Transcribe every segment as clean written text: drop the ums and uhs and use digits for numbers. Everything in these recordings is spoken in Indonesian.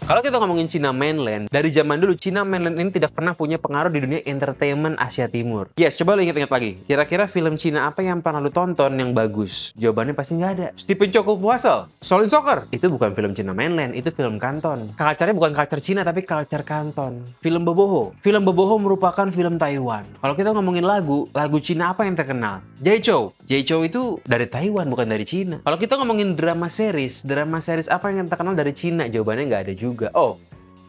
Kalau kita ngomongin Cina mainland, dari zaman dulu Cina mainland ini tidak pernah punya pengaruh di dunia entertainment Asia Timur. Yes, coba lu ingat-ingat lagi. Kira-kira film Cina apa yang pernah lu tonton yang bagus? Jawabannya pasti nggak ada. Stephen Chow Kung Fu Hustle, Shaolin Soccer. Itu bukan film Cina mainland, itu film Kanton. Culture-nya bukan culture Cina, tapi culture Kanton. Film Boboho. Film Boboho merupakan film Taiwan. Kalau kita ngomongin lagu Cina apa yang terkenal? Jay Chou. Jay Chou itu dari Taiwan, bukan dari Cina. Kalau kita ngomongin drama series apa yang terkenal dari Cina? Jawabannya nggak ada juga. Oh,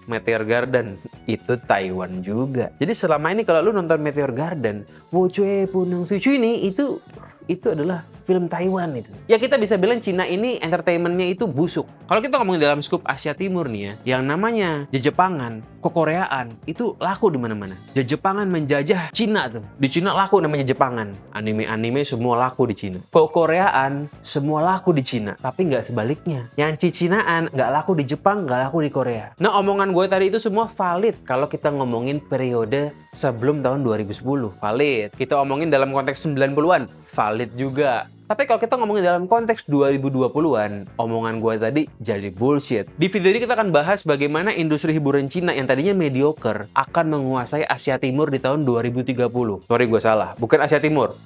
Meteor Garden itu Taiwan juga. Jadi selama ini kalau lu nonton Meteor Garden, Wo Cui Punang Sui Cui ini itu adalah film Taiwan itu. Ya kita bisa bilang Cina ini entertainmentnya itu busuk. Kalau kita ngomongin dalam skup Asia Timur nih ya, yang namanya Jejepangan, Kokoreaan itu laku di mana-mana. Jejepangan menjajah Cina tuh. Di Cina laku namanya Jejepangan. Anime-anime semua laku di Cina. Kokoreaan semua laku di Cina, tapi nggak sebaliknya. Yang Cicinaan nggak laku di Jepang, nggak laku di Korea. Nah, omongan gue tadi itu semua valid kalau kita ngomongin periode sebelum tahun 2010. Valid. Kita omongin dalam konteks 90-an. Valid juga. Tapi kalau kita ngomongin dalam konteks 2020-an, omongan gue tadi jadi bullshit. Di video ini kita akan bahas bagaimana industri hiburan Cina yang tadinya mediocre akan menguasai Asia Timur di tahun 2030. Sorry, gue salah. Bukan Asia Timur,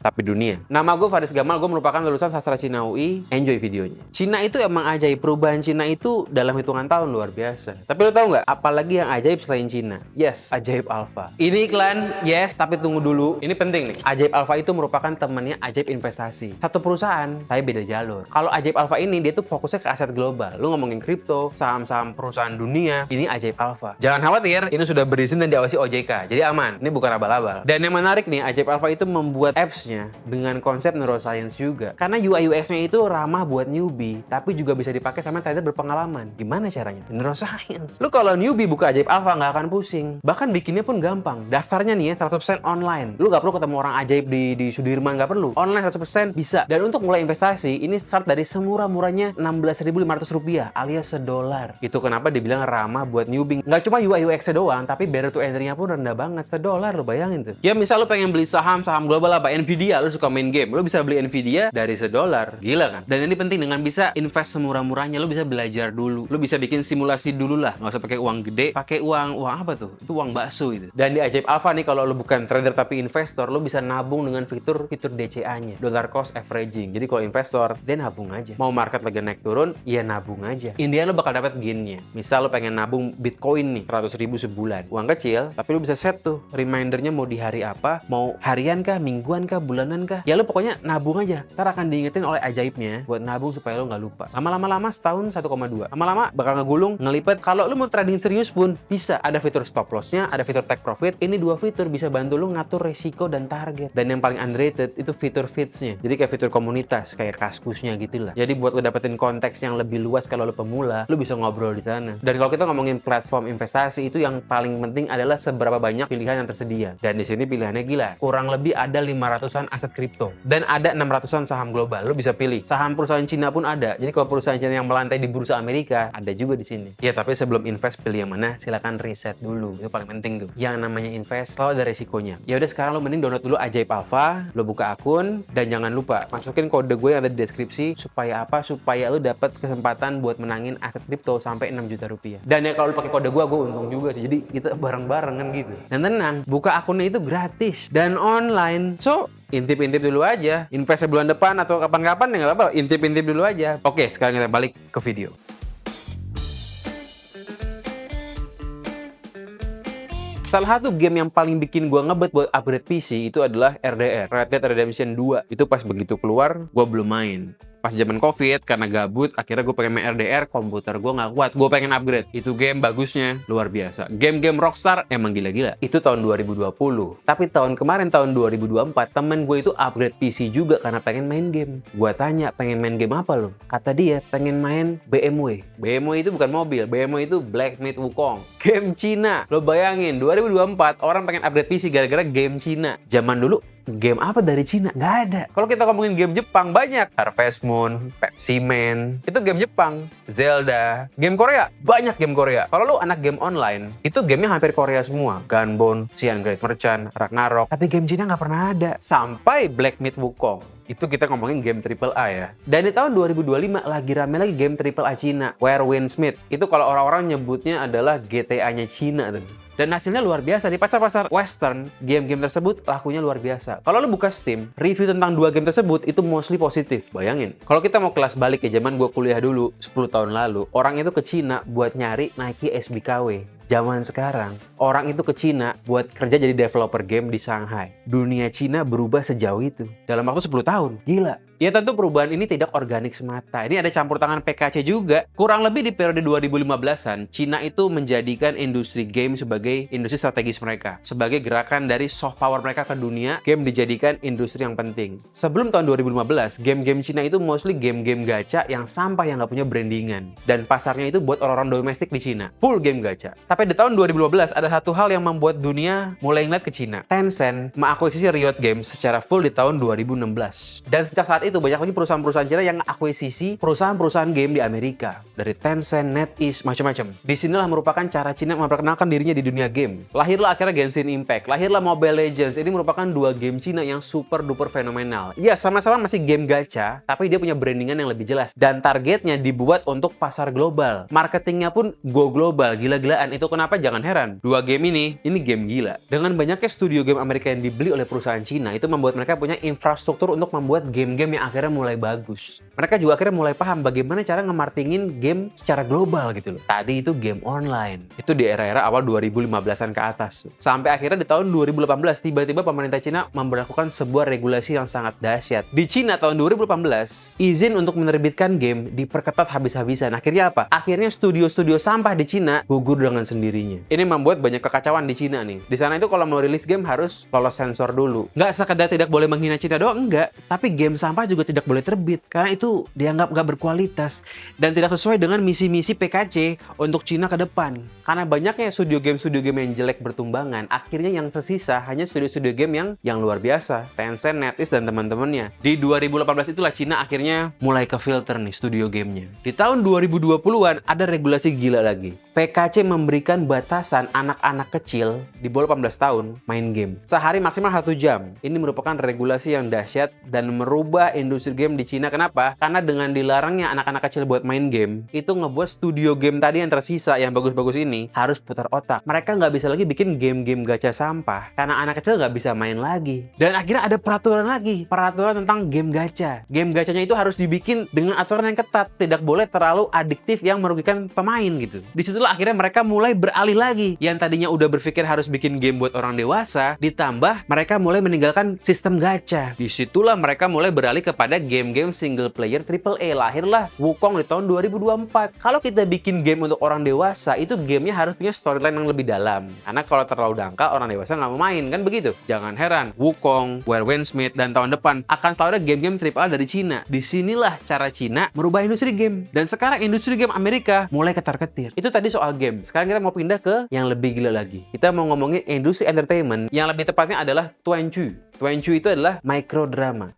tapi dunia. Nama gue Faris Gamal, gue merupakan lulusan sastra Cina UI. Enjoy videonya. Cina itu emang ajaib. Perubahan Cina itu dalam hitungan tahun luar biasa. Tapi lo tau nggak? Apalagi yang ajaib selain Cina? Yes, Ajaib Alpha. Ini iklan, yes, tapi tunggu dulu. Ini penting nih. Ajaib Alpha itu merupakan temannya Ajaib Investasi. Satu perusahaan, tapi beda jalur. Kalau Ajaib Alpha ini, dia tuh fokusnya ke aset global. Lo ngomongin kripto, saham-saham perusahaan dunia. Ini Ajaib Alpha. Jangan khawatir, ini sudah berizin dan diawasi OJK. Jadi aman. Ini bukan abal-abal. Dan yang menarik nih, Ajaib Alpha itu membuat apps dengan konsep neuroscience juga. Karena UI UX-nya itu ramah buat newbie, tapi juga bisa dipakai sama trader berpengalaman. Gimana caranya? Neuroscience. Lu kalau newbie buka Ajaib Alpha nggak akan pusing. Bahkan bikinnya pun gampang. Daftarnya nih ya 100% online. Lu nggak perlu ketemu orang ajaib di Sudirman, nggak perlu. Online 100% bisa. Dan untuk mulai investasi, ini start dari semurah-murahnya Rp16.500 alias $1. Itu kenapa dibilang ramah buat newbie. Nggak cuma UI UX-nya doang, tapi barrier to entry-nya pun rendah banget. $1, lu bayangin tuh. Ya misal lu pengen beli saham global apa, Nvidia, lu suka main game, lu bisa beli Nvidia dari $1. Gila kan? Dan ini penting, dengan bisa invest semurah-murahnya, lu bisa belajar dulu. Lu bisa bikin simulasi dulu lah. Nggak usah pakai uang gede, pakai uang apa tuh? Itu uang bakso itu. Dan di Ajaib Alpha nih, kalau lu bukan trader tapi investor, lu bisa nabung dengan fitur DCA-nya. Dollar cost averaging. Jadi kalau investor, dia nabung aja. Mau market lagi naik turun, ya nabung aja. Intinya lu bakal dapat gain-nya. Misal lu pengen nabung Bitcoin nih, 100.000 sebulan. Uang kecil, tapi lu bisa set tuh remindernya mau di hari apa, mau harian kah, mingguan kah, bulanan kah. Ya lu pokoknya nabung aja. Ntar akan diingetin oleh ajaibnya buat nabung supaya lu nggak lupa. Lama-lama setahun 1,2. Lama-lama bakal ngegulung, ngelipet. Kalau lu mau trading serius pun bisa. Ada fitur stop loss-nya, ada fitur take profit. Ini dua fitur bisa bantu lu ngatur resiko dan target. Dan yang paling underrated itu fitur feeds-nya. Jadi kayak fitur komunitas, kayak Kaskusnya gitu lah. Jadi buat lu dapetin konteks yang lebih luas kalau lu pemula, lu bisa ngobrol di sana. Dan kalau kita ngomongin platform investasi, itu yang paling penting adalah seberapa banyak pilihan yang tersedia. Dan di sini pilihannya gila. Kurang lebih ada 500-an aset kripto dan ada 600-an saham global. Lo bisa pilih. Saham perusahaan Cina pun ada. Jadi kalau perusahaan Cina yang melantai di bursa Amerika, ada juga di sini. Ya, tapi sebelum invest pilih yang mana, silakan riset dulu. Itu paling penting tuh. Yang namanya invest selalu ada resikonya. Ya udah, sekarang lo mending download dulu Ajaib Alpha, lo buka akun, dan jangan lupa masukin kode gue yang ada di deskripsi. Supaya apa? Supaya lo dapat kesempatan buat menangin aset kripto sampai Rp6 juta. Dan ya kalau lo pakai kode gue untung juga sih. Jadi kita bareng-bareng kan gitu. Dan tenang, buka akunnya itu gratis dan online. So, intip-intip dulu aja. Invest bulan depan atau kapan-kapan ya nggak apa-apa. Intip-intip dulu aja. Oke, sekarang kita balik ke video. Salah satu game yang paling bikin gue ngebet buat upgrade PC itu adalah RDR, Red Dead Redemption 2. Itu pas begitu keluar, gue belum main. Pas zaman COVID, karena gabut, akhirnya gue pengen main RDR, komputer gue nggak kuat. Gue pengen upgrade. Itu game bagusnya luar biasa. Game-game Rockstar emang gila-gila. Itu tahun 2020. Tapi tahun kemarin, tahun 2024, temen gue itu upgrade PC juga karena pengen main game. Gue tanya, pengen main game apa lo? Kata dia, pengen main BMW. BMW itu bukan mobil. BMW itu Black Myth Wukong. Game Cina. Lo bayangin, 2024 orang pengen upgrade PC gara-gara game Cina. Zaman dulu, game apa dari Cina? Nggak ada. Kalau kita ngomongin game Jepang, banyak. Harvest Moon, Pepsi Man, itu game Jepang. Zelda, game Korea, banyak game Korea. Kalau lu anak game online, itu gamenya hampir Korea semua. Gunbound, Xian Great Merchant, Ragnarok. Tapi game Cina nggak pernah ada. Sampai Black Myth Wukong. Itu kita ngomongin game AAA ya. Dan di tahun 2025 lagi rame lagi game AAA Cina, Where Wind Smith. Itu kalau orang-orang nyebutnya adalah GTA-nya Cina tuh. Dan hasilnya luar biasa. Di pasar-pasar western, game-game tersebut lakunya luar biasa. Kalau lo buka Steam, review tentang 2 game tersebut itu mostly positif. Bayangin, kalau kita mau kelas balik ya, zaman gue kuliah dulu 10 tahun lalu, orang itu ke Cina buat nyari Nike SBKW. Zaman sekarang, orang itu ke Cina buat kerja jadi developer game di Shanghai. Dunia Cina berubah sejauh itu dalam waktu 10 tahun. Gila. Ya tentu perubahan ini tidak organik semata. Ini ada campur tangan PKC juga. Kurang lebih di periode 2015-an, Cina itu menjadikan industri game sebagai industri strategis mereka. Sebagai gerakan dari soft power mereka ke dunia, game dijadikan industri yang penting. Sebelum tahun 2015, game-game Cina itu mostly game-game gacha yang sampah yang nggak punya brandingan. Dan pasarnya itu buat orang-orang domestik di Cina. Full game gacha. Tapi di tahun 2015 ada satu hal yang membuat dunia mulai ngeliat ke Cina. Tencent mengakuisisi Riot Games secara full di tahun 2016. Dan sejak saat itu banyak lagi perusahaan-perusahaan Cina yang mengakuisisi perusahaan-perusahaan game di Amerika. Dari Tencent, NetEase, macam-macam. Disinilah merupakan cara Cina memperkenalkan dirinya di dunia game. Lahirlah akhirnya Genshin Impact, lahirlah Mobile Legends. Ini merupakan 2 game Cina yang super duper fenomenal. Ya, sama-sama masih game gacha, tapi dia punya brandingan yang lebih jelas. Dan targetnya dibuat untuk pasar global. Marketingnya pun go global, gila-gilaan. Itu kenapa jangan heran. 2 game ini game gila. Dengan banyaknya studio game Amerika yang dibeli oleh perusahaan Cina, itu membuat mereka punya infrastruktur untuk membuat game-game yang akhirnya mulai bagus. Mereka juga akhirnya mulai paham bagaimana cara ngemarketingin game secara global gitu loh. Tadi itu game online. Itu di era-era awal 2015-an ke atas. Sampai akhirnya di tahun 2018, tiba-tiba pemerintah Cina memberlakukan sebuah regulasi yang sangat dahsyat. Di Cina tahun 2018, izin untuk menerbitkan game diperketat habis-habisan. Akhirnya apa? Akhirnya studio-studio sampah di Cina gugur dengan sendirinya. Ini membuat banyak kekacauan di Cina nih. Di sana itu kalau mau rilis game harus lolos sensor dulu. Nggak sekedar tidak boleh menghina Cina doang, enggak. Tapi game sampah juga tidak boleh terbit. Karena itu dianggap nggak berkualitas. Dan tidak sesuai dengan misi-misi PKC untuk Cina ke depan. Karena banyaknya studio game yang jelek bertumbangan, akhirnya yang tersisa hanya studio-studio game yang luar biasa. Tencent, NetEase, dan teman-temannya. Di 2018 itulah Cina akhirnya mulai ke filter nih studio gamenya. Di tahun 2020-an ada regulasi gila lagi. PKC memberikan batasan anak-anak kecil di bawah 18 tahun main game. Sehari maksimal 1 jam. Ini merupakan regulasi yang dahsyat dan merubah industri game di Cina. Kenapa? Karena dengan dilarangnya anak-anak kecil buat main game, itu ngebuat studio game tadi yang tersisa, yang bagus-bagus ini, harus putar otak. Mereka nggak bisa lagi bikin game-game gacha sampah, karena anak kecil nggak bisa main lagi. Dan akhirnya ada peraturan lagi, peraturan tentang game gacha. Game gachanya itu harus dibikin dengan aturan yang ketat, tidak boleh terlalu adiktif yang merugikan pemain gitu. Disitulah akhirnya mereka mulai beralih lagi. Yang tadinya udah berpikir harus bikin game buat orang dewasa, ditambah mereka mulai meninggalkan sistem gacha. Disitulah mereka mulai beralih kepada game-game single player AAA. Lahirlah Wukong di tahun 2024. Kalau kita bikin game untuk orang dewasa, itu gamenya harus punya storyline yang lebih dalam. Karena kalau terlalu dangkal, orang dewasa nggak mau main, kan begitu? Jangan heran, Wukong, Where Wind Smith, dan tahun depan akan selalu ada game-game AAA dari Cina. Disinilah cara Cina merubah industri game. Dan sekarang industri game Amerika mulai ketar-ketir. Itu tadi soal game. Sekarang kita mau pindah ke yang lebih gila lagi. Kita mau ngomongin industri entertainment, yang lebih tepatnya adalah Tuanchu. Tuanchu itu adalah microdrama.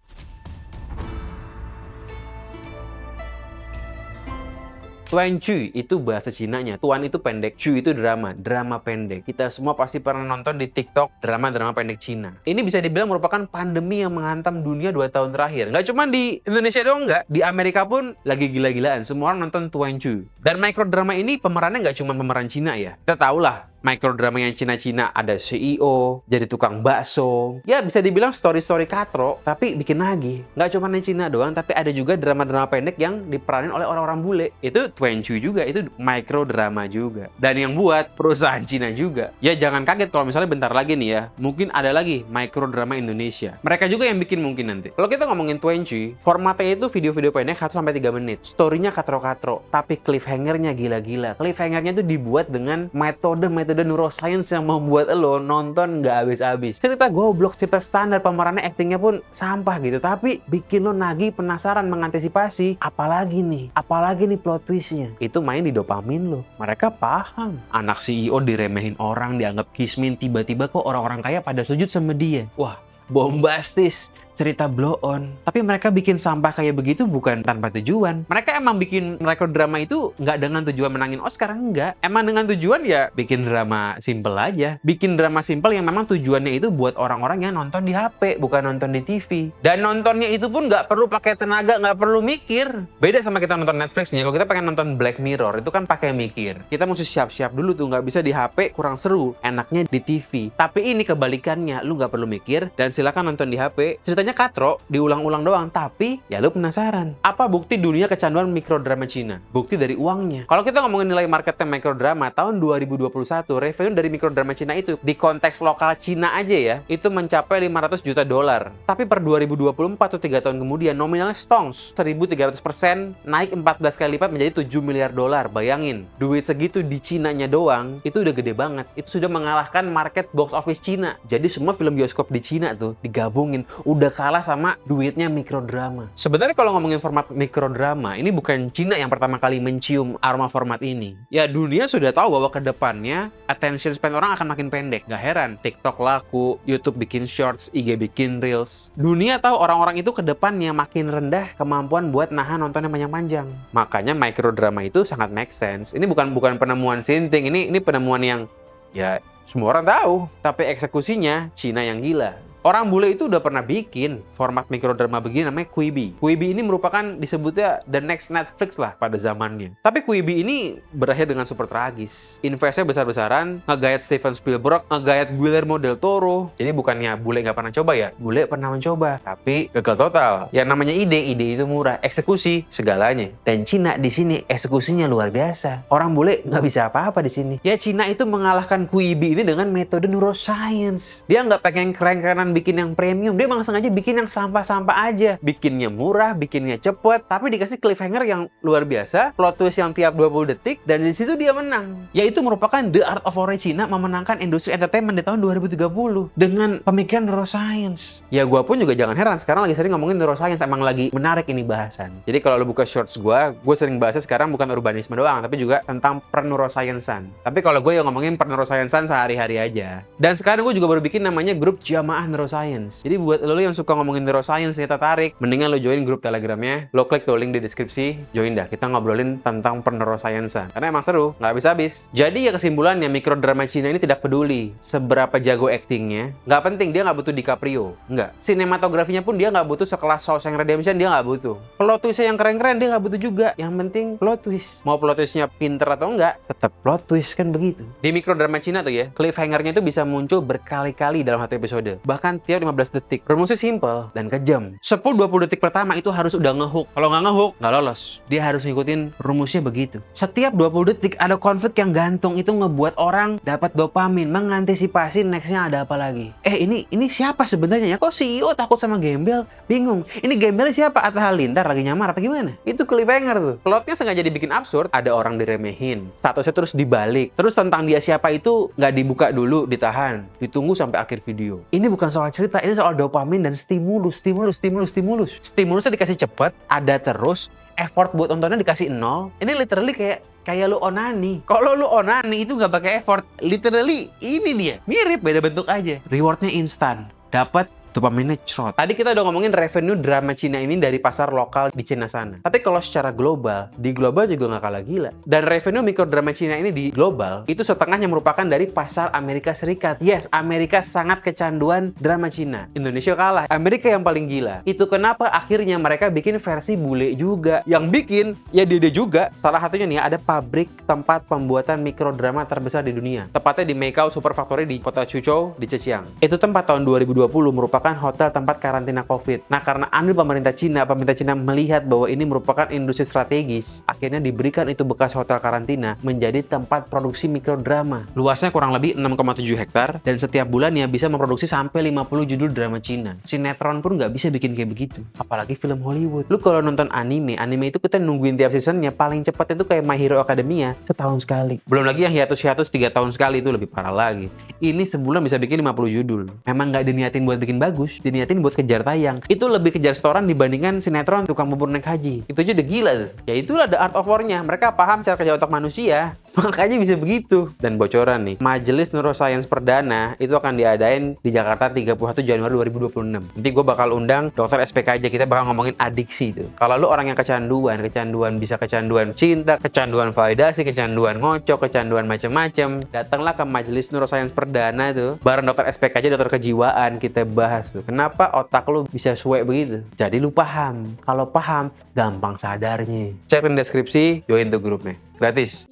Tuan Chu itu bahasa Cinanya. Tuan itu pendek, Chu itu drama pendek. Kita semua pasti pernah nonton di TikTok drama pendek Cina. Ini bisa dibilang merupakan pandemi yang menghantam dunia 2 tahun terakhir. Nggak cuma di Indonesia doang, nggak. Di Amerika pun lagi gila-gilaan. Semua orang nonton Tuan Chu. Dan microdrama ini pemerannya nggak cuma pemeran Cina ya. Kita tahu lah, microdrama yang Cina-Cina, ada CEO, jadi tukang bakso. Ya bisa dibilang story-story katro, tapi bikin lagi. Nggak cuma yang Cina doang, tapi ada juga drama-drama pendek yang diperanin oleh orang-orang bule. Itu Tuanchu juga, itu microdrama juga. Dan yang buat perusahaan Cina juga. Ya jangan kaget kalau misalnya bentar lagi nih ya, mungkin ada lagi microdrama Indonesia. Mereka juga yang bikin mungkin nanti. Kalau kita ngomongin Tuanchu, formatnya itu video-video pendek 1-3 menit. Story-nya katro-katro, tapi cliffhanger-nya gila-gila. Cliffhanger-nya itu dibuat dengan metode neuroscience yang membuat lo nonton nggak habis-habis. Cerita goblok, cerita standar, pemerannya actingnya pun sampah gitu, tapi bikin lo nagih, penasaran, mengantisipasi apalagi nih plot twistnya. Itu main di dopamin lo. Mereka paham. Anak CEO diremehin orang, dianggap kismin, tiba-tiba kok orang-orang kaya pada sujud sama dia. Wah, bombastis. cerita blow on. Tapi mereka bikin sampah kayak begitu bukan tanpa tujuan. Mereka emang bikin drama itu nggak dengan tujuan menangin Oscar, enggak. Emang dengan tujuan ya bikin drama simple aja. Bikin drama simple yang memang tujuannya itu buat orang-orang yang nonton di HP, bukan nonton di TV. Dan nontonnya itu pun nggak perlu pakai tenaga, nggak perlu mikir. Beda sama kita nonton Netflix nih. Kalau kita pengen nonton Black Mirror, itu kan pakai mikir. Kita mesti siap-siap dulu tuh, nggak bisa di HP kurang seru. Enaknya di TV. Tapi ini kebalikannya, lu nggak perlu mikir dan silakan nonton di HP. Ceritanya katro, diulang-ulang doang, tapi ya lu penasaran. Apa bukti dunia kecanduan mikrodrama Cina? Bukti dari uangnya. Kalau kita ngomongin nilai marketnya mikrodrama tahun 2021, revenue dari mikrodrama Cina itu di konteks lokal Cina aja ya, itu mencapai 500 juta dolar. Tapi per 2024 atau 3 tahun kemudian nominalnya stonks 1.300%, naik 14 kali lipat menjadi 7 miliar dolar. Bayangin, duit segitu di Cinanya doang, itu udah gede banget. Itu sudah mengalahkan market box office Cina. Jadi semua film bioskop di Cina tuh digabungin, udah kalah sama duitnya mikrodrama. Sebenarnya kalau ngomongin format mikrodrama, ini bukan Cina yang pertama kali mencium aroma format ini. Ya dunia sudah tahu bahwa kedepannya attention span orang akan makin pendek. Gak heran, TikTok laku, YouTube bikin shorts, IG bikin reels. Dunia tahu orang-orang itu kedepannya makin rendah kemampuan buat nahan nonton yang panjang-panjang. Makanya mikrodrama itu sangat make sense. Ini bukan penemuan sinting, ini penemuan yang ya semua orang tahu. Tapi eksekusinya Cina yang gila. Orang bule itu udah pernah bikin format mikrodrama begini namanya Quibi. Quibi ini merupakan disebutnya the next Netflix lah pada zamannya. Tapi Quibi ini berakhir dengan super tragis. Investnya besar-besaran, ngegayat Steven Spielberg, ngegayat Guillermo del Toro. Jadi bukannya bule nggak pernah coba ya? Bule pernah mencoba, tapi gagal total. Yang namanya ide itu murah, eksekusi segalanya. Dan Cina di sini eksekusinya luar biasa. Orang bule nggak bisa apa-apa di sini. Ya Cina itu mengalahkan Quibi ini dengan metode neuroscience. Dia nggak pengen keren-kerenan bikin yang premium, dia memang sengaja bikin yang sampah-sampah aja. Bikinnya murah, bikinnya cepet, tapi dikasih cliffhanger yang luar biasa, plot twist yang tiap 20 detik, dan di situ dia menang. Yaitu merupakan the art of war Cina memenangkan industri entertainment di tahun 2030 dengan pemikiran neuroscience. Ya gua pun juga jangan heran, sekarang lagi sering ngomongin neuroscience, emang lagi menarik ini bahasan. Jadi kalau lo buka shorts gua sering bahasnya sekarang bukan urbanisme doang, tapi juga tentang per-neuroscience-an. Tapi kalau gue yang ngomongin per-neuroscience-an sehari-hari aja. Dan sekarang gue juga baru bikin namanya grup Jamaah Neuroscience. Jadi buat lo yang suka ngomongin neuroscience nih tertarik, mendingan lo join grup Telegramnya. Lo klik tuh link di deskripsi, join dah. Kita ngobrolin tentang per-neuroscience-an. Karena emang seru, nggak habis-habis. Jadi ya kesimpulannya, mikrodrama Cina ini tidak peduli seberapa jago actingnya. Nggak penting, dia nggak butuh DiCaprio. Nggak. Sinematografinya pun dia nggak butuh sekelas Shawshank Redemption, dia nggak butuh. Plot twistnya yang keren-keren dia nggak butuh juga. Yang penting plot twist. Mau plot twistnya pinter atau enggak, tetap plot twist kan begitu. Di mikrodrama Cina tuh ya, cliffhanger-nya itu bisa muncul berkali-kali dalam satu episode. Bahkan tiap 15 detik. Rumusnya simple dan kejam. 10-20 detik pertama itu harus udah ngehook. Kalau nggak ngehook, nggak lolos. Dia harus ngikutin rumusnya begitu. Setiap 20 detik ada konflik yang gantung, itu ngebuat orang dapat dopamin, mengantisipasi nextnya ada apa lagi. Ini siapa sebenarnya ya? Kok CEO takut sama gembel? Bingung. Ini gembelnya siapa? Atta Halilintar lagi nyamar apa gimana? Itu cliffhanger tuh. Plotnya sengaja dibikin absurd. Ada orang diremehin. Statusnya terus dibalik. Terus tentang dia siapa itu nggak dibuka dulu, ditahan. Ditunggu sampai akhir video. Ini bukan soal cerita, ini soal dopamin dan stimulus. Stimulusnya dikasih cepet, ada terus, effort buat nontonnya dikasih 0. Ini literally kayak lu onani. Kalau lu onani itu nggak pakai effort, literally ini dia. Mirip, beda bentuk aja. Rewardnya instan, dapat dopaminnya cerot. Tadi kita udah ngomongin revenue drama Cina ini dari pasar lokal di Cina sana. Tapi kalau secara global, di global juga nggak kalah gila. Dan revenue mikrodrama Cina ini di global, itu setengahnya merupakan dari pasar Amerika Serikat. Yes, Amerika sangat kecanduan drama Cina. Indonesia kalah. Amerika yang paling gila. Itu kenapa akhirnya mereka bikin versi bule juga. Yang bikin, ya dia juga. Salah satunya nih, ada pabrik tempat pembuatan mikrodrama terbesar di dunia. Tepatnya di Macau Super Factory di kota Suzhou di Zhejiang. Itu tempat tahun 2020 merupakan hotel tempat karantina COVID. Nah, karena andil pemerintah Cina melihat bahwa ini merupakan industri strategis, akhirnya diberikan itu bekas hotel karantina menjadi tempat produksi mikrodrama. Luasnya kurang lebih 6,7 hektar dan setiap bulannya bisa memproduksi sampai 50 judul drama Cina. Sinetron pun nggak bisa bikin kayak begitu, apalagi film Hollywood. Lu kalau nonton anime itu kita nungguin tiap seasonnya, paling cepat itu kayak My Hero Academia, setahun sekali. Belum lagi yang hiatus 3 tahun sekali, itu lebih parah lagi. Ini sebulan bisa bikin 50 judul. Memang nggak diniatin buat bikin bagus, diniatin buat kejar tayang. Itu lebih kejar setoran dibandingkan sinetron tukang bubur naik haji. Itu aja udah gila tuh. Ya itulah the art of war-nya. Mereka paham cara kerja otak manusia. Makanya bisa begitu. Dan bocoran nih, Majelis Neuroscience Perdana itu akan diadain di Jakarta 31 Januari 2026. Nanti gue bakal undang dokter SPKJ, kita bakal ngomongin adiksi tuh. Kalau lu orang yang kecanduan bisa kecanduan cinta, kecanduan validasi, kecanduan ngocok, kecanduan macem-macem, datanglah ke Majelis Neuroscience Perdana tuh, bareng dokter SPKJ, dokter kejiwaan, kita bahas tuh. Kenapa otak lu bisa suwe begitu? Jadi lu paham. Kalau paham, gampang sadarnya. Cek di deskripsi, join tuh grupnya. Gratis.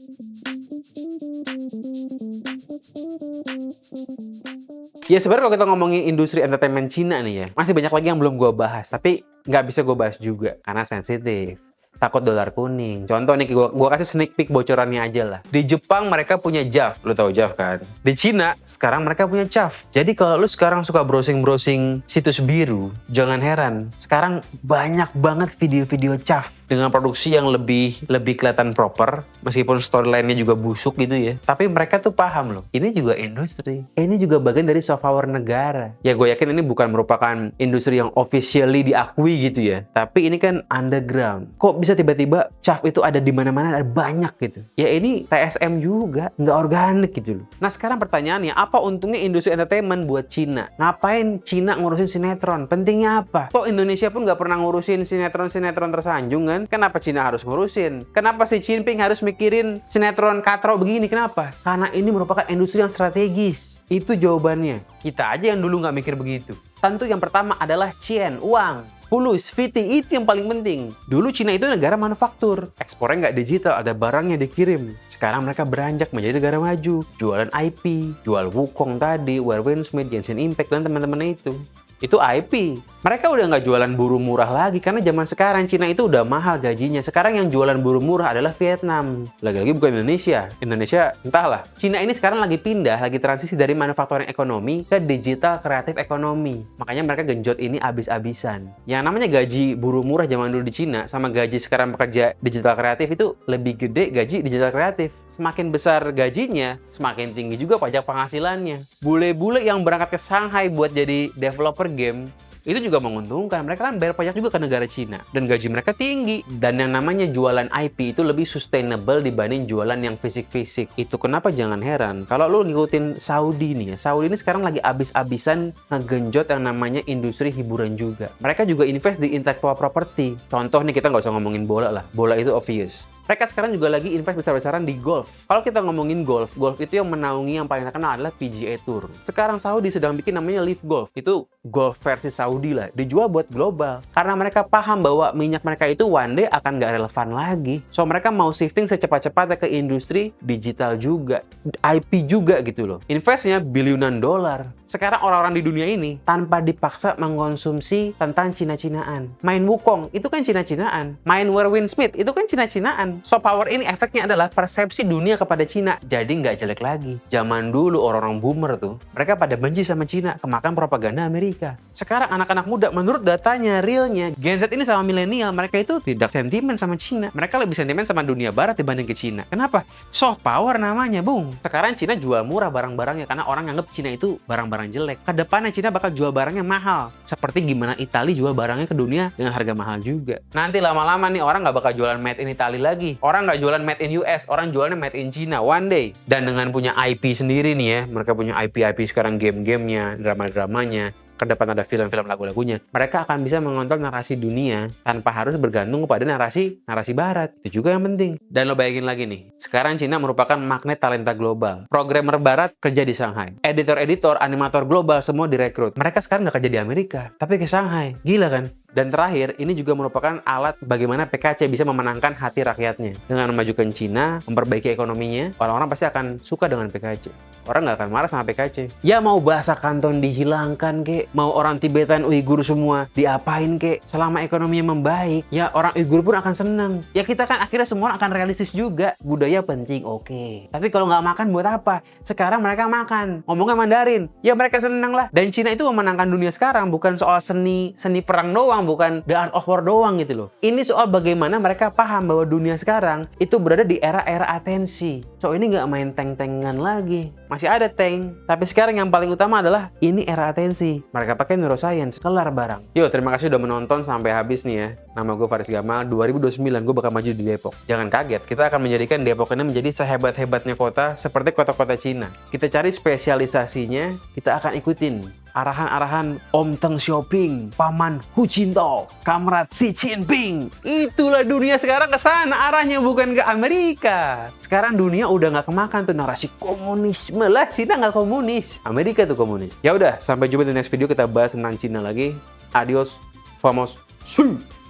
Ya sebenarnya kalau kita ngomongin industri entertainment Cina nih ya, masih banyak lagi yang belum gue bahas, tapi nggak bisa gue bahas juga karena sensitif. Takut dolar kuning. Contoh nih, gue kasih sneak peek bocorannya aja lah. Di Jepang mereka punya JAV, lu tahu JAV kan? Di Cina sekarang mereka punya CAV. Jadi kalau lu sekarang suka browsing situs biru, jangan heran. Sekarang banyak banget video-video CAV dengan produksi yang lebih kelihatan proper, meskipun storyline-nya juga busuk gitu ya. Tapi mereka tuh paham loh. Ini juga industri. Ini juga bagian dari soft power negara. Ya gue yakin ini bukan merupakan industri yang officially diakui gitu ya. Tapi ini kan underground. Kok bisa tiba-tiba CAV itu ada di mana-mana, ada banyak gitu. Ya ini TSM juga, nggak organik gitu loh. Nah sekarang pertanyaannya, apa untungnya industri entertainment buat Cina? Ngapain Cina ngurusin sinetron? Pentingnya apa? Kok Indonesia pun nggak pernah ngurusin sinetron tersanjung kan? Kenapa Cina harus ngurusin? Kenapa si Jinping harus mikirin sinetron katro begini? Kenapa? Karena ini merupakan industri yang strategis. Itu jawabannya. Kita aja yang dulu nggak mikir begitu. Tentu yang pertama adalah Cien, uang. Fulus, fitting, itu yang paling penting. Dulu Cina itu negara manufaktur. Ekspornya nggak digital, ada barangnya dikirim. Sekarang mereka beranjak menjadi negara maju. Jualan IP, jual Wukong tadi, Win Smith, Genshin Impact, dan teman-teman itu. Itu IP. Mereka udah nggak jualan buruh murah lagi karena zaman sekarang Cina itu udah mahal gajinya. Sekarang yang jualan buruh murah adalah Vietnam. Lagi-lagi bukan Indonesia. Indonesia entahlah. Cina ini sekarang lagi pindah, lagi transisi dari manufacturing ekonomi ke digital kreatif ekonomi. Makanya mereka genjot ini abis-abisan. Yang namanya gaji buruh murah zaman dulu di Cina sama gaji sekarang pekerja digital kreatif itu lebih gede gaji digital kreatif. Semakin besar gajinya, semakin tinggi juga pajak penghasilannya. Bule-bule yang berangkat ke Shanghai buat jadi developer game itu juga menguntungkan. Mereka kan bayar pajak juga ke negara Cina dan gaji mereka tinggi. Dan yang namanya jualan IP itu lebih sustainable dibanding jualan yang fisik-fisik. Itu kenapa jangan heran kalau lu ngikutin Saudi nih ya. Saudi ini sekarang lagi abis-abisan ngegenjot yang namanya industri hiburan juga. Mereka juga invest di intellectual property. Contoh nih, kita nggak usah ngomongin bola lah. Bola itu obvious. Mereka sekarang juga lagi invest besar-besaran di golf. Kalau kita ngomongin golf itu yang menaungi yang paling terkenal adalah PGA Tour. Sekarang Saudi sedang bikin namanya Live Golf. Itu golf versi Saudi lah. Dijual buat global. Karena mereka paham bahwa minyak mereka itu one day akan nggak relevan lagi. So mereka mau shifting secepat-cepatnya ke industri digital juga. IP juga gitu loh. Investnya biliunan dolar. Sekarang orang-orang di dunia ini tanpa dipaksa mengkonsumsi tentang Cina-Cinaan. Main Wukong itu kan Cina-Cinaan. Main Win Smith itu kan Cina-Cinaan. Soft power ini efeknya adalah persepsi dunia kepada Cina. Jadi nggak jelek lagi. Zaman dulu orang-orang boomer tuh, mereka pada benci sama Cina, kemakan propaganda Amerika. Sekarang anak-anak muda, menurut datanya, realnya, Gen Z ini sama milenial, mereka itu tidak sentimen sama Cina. Mereka lebih sentimen sama dunia barat dibanding ke Cina. Kenapa? Soft power namanya, bung. Sekarang Cina jual murah barang-barangnya karena orang nganggep Cina itu barang-barang jelek. Kedepannya Cina bakal jual barangnya mahal. Seperti gimana Italia jual barangnya ke dunia dengan harga mahal juga. Nanti lama-lama nih orang nggak bakal jualan made in Italy lagi. Orang nggak jualan made in US, orang jualnya made in China one day. Dan dengan punya IP sendiri nih ya, mereka punya IP sekarang, game-gamenya, drama-dramanya, ke depan ada film-film lagu-lagunya. Mereka akan bisa mengontrol narasi dunia tanpa harus bergantung kepada narasi barat. Itu juga yang penting. Dan lo bayangin lagi nih, sekarang Cina merupakan magnet talenta global. Programmer barat kerja di Shanghai. Editor-editor, animator global semua direkrut. Mereka sekarang nggak kerja di Amerika, tapi ke Shanghai. Gila kan? Dan terakhir, ini juga merupakan alat bagaimana PKC bisa memenangkan hati rakyatnya. Dengan memajukan Cina, memperbaiki ekonominya, orang-orang pasti akan suka dengan PKC. Orang nggak akan marah sama PKC. Ya mau bahasa Kanton dihilangkan kek, mau orang Tibetan Uighur semua diapain kek, selama ekonominya membaik, ya orang Uighur pun akan senang. Ya kita kan akhirnya semua akan realistis juga. Budaya penting, oke. Tapi kalau nggak makan buat apa? Sekarang mereka makan. Ngomongnya Mandarin, ya mereka senang lah. Dan Cina itu memenangkan dunia sekarang bukan soal seni perang doang, bukan the art of war doang gitu loh. Ini soal bagaimana mereka paham bahwa dunia sekarang itu berada di era-era atensi. So ini nggak main tank-tankan lagi. masih ada tank. Tapi sekarang yang paling utama adalah ini era atensi. Mereka pakai neuroscience, kelar barang. Yo, terima kasih udah menonton sampai habis nih ya. Nama gue Faris Gamal, 2029 gue bakal maju di Depok. Jangan kaget, kita akan menjadikan Depok ini menjadi sehebat-hebatnya kota seperti kota-kota Cina. Kita cari spesialisasinya, kita akan ikutin arahan-arahan Om Teng Xiaoping, Paman Hu Jintao, Kamrat Xi Jinping. Itulah dunia sekarang ke sana arahnya, bukan ke Amerika. Sekarang dunia udah nggak kemakan tuh narasi komunisme lah. Cina nggak komunis, Amerika tuh komunis. Ya udah, sampai jumpa di next video, kita bahas tentang Cina lagi. Adios, vamos, see.